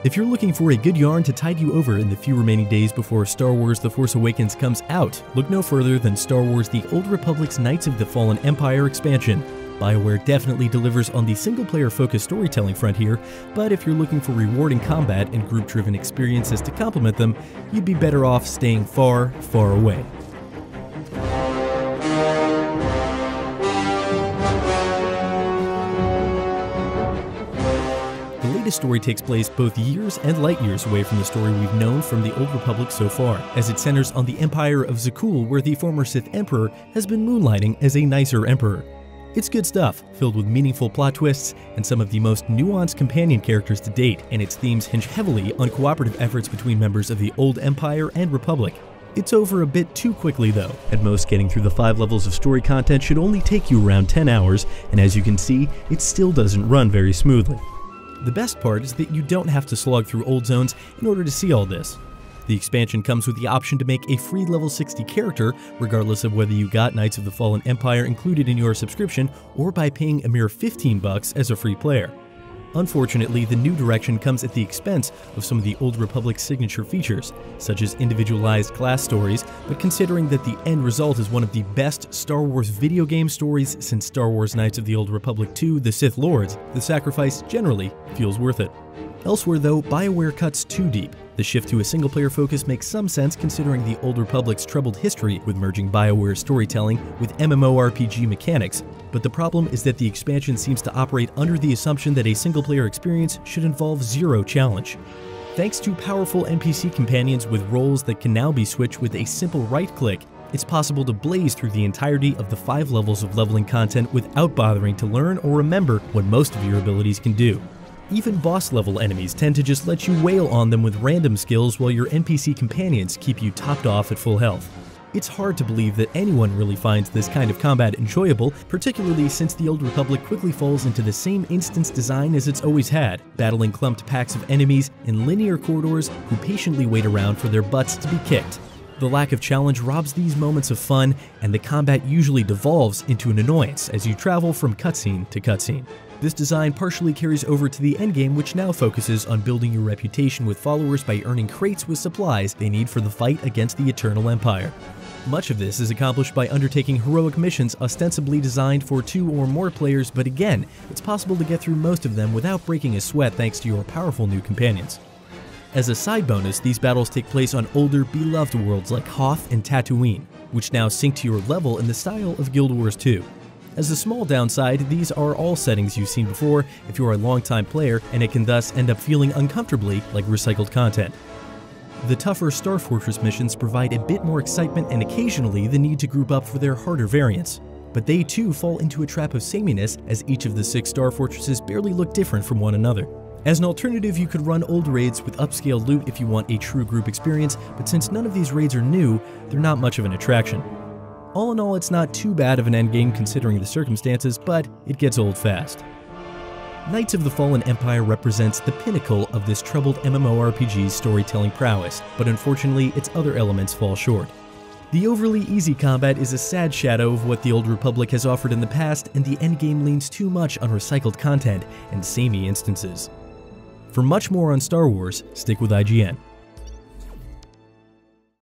If you're looking for a good yarn to tide you over in the few remaining days before Star Wars The Force Awakens comes out, look no further than Star Wars The Old Republic's Knights of the Fallen Empire expansion. BioWare definitely delivers on the single-player focused storytelling front here, but if you're looking for rewarding combat and group-driven experiences to complement them, you'd be better off staying far, far away. The latest story takes place both years and light years away from the story we've known from the Old Republic so far, as it centers on the Empire of Zakul, where the former Sith Emperor has been moonlighting as a nicer Emperor. It's good stuff, filled with meaningful plot twists and some of the most nuanced companion characters to date, and its themes hinge heavily on cooperative efforts between members of the Old Empire and Republic. It's over a bit too quickly though. At most, getting through the 5 levels of story content should only take you around 10 hours, and as you can see, it still doesn't run very smoothly. The best part is that you don't have to slog through old zones in order to see all this. The expansion comes with the option to make a free level 60 character, regardless of whether you got Knights of the Fallen Empire included in your subscription or by paying a mere $15 as a free player. Unfortunately, the new direction comes at the expense of some of the Old Republic's signature features, such as individualized class stories, but considering that the end result is one of the best Star Wars video game stories since Star Wars Knights of the Old Republic 2: The Sith Lords, the sacrifice generally feels worth it. Elsewhere though, BioWare cuts too deep. The shift to a single-player focus makes some sense considering the Old Republic's troubled history with merging BioWare storytelling with MMORPG mechanics, but the problem is that the expansion seems to operate under the assumption that a single-player experience should involve zero challenge. Thanks to powerful NPC Companions with roles that can now be switched with a simple right-click, it's possible to blaze through the entirety of the 5 levels of leveling content without bothering to learn or remember what most of your abilities can do. Even boss-level enemies tend to just let you wail on them with random skills while your NPC companions keep you topped off at full health. It's hard to believe that anyone really finds this kind of combat enjoyable, particularly since the Old Republic quickly falls into the same instance design as it's always had, battling clumped packs of enemies in linear corridors who patiently wait around for their butts to be kicked. The lack of challenge robs these moments of fun, and the combat usually devolves into an annoyance as you travel from cutscene to cutscene. This design partially carries over to the endgame, which now focuses on building your reputation with followers by earning crates with supplies they need for the fight against the Eternal Empire. Much of this is accomplished by undertaking heroic missions ostensibly designed for 2 or more players, but again, it's possible to get through most of them without breaking a sweat thanks to your powerful new companions. As a side bonus, these battles take place on older, beloved worlds like Hoth and Tatooine, which now sync to your level in the style of Guild Wars 2. As a small downside, these are all settings you've seen before if you're a longtime player, and it can thus end up feeling uncomfortably like recycled content. The tougher Star Fortress missions provide a bit more excitement and occasionally the need to group up for their harder variants. But they too fall into a trap of sameness, as each of the 6 Star Fortresses barely look different from one another. As an alternative, you could run old raids with upscale loot if you want a true group experience, but since none of these raids are new, they're not much of an attraction. All in all, it's not too bad of an endgame considering the circumstances, but it gets old fast. Knights of the Fallen Empire represents the pinnacle of this troubled MMORPG's storytelling prowess, but unfortunately its other elements fall short. The overly easy combat is a sad shadow of what the Old Republic has offered in the past, and the endgame leans too much on recycled content and samey instances. For much more on Star Wars, stick with IGN.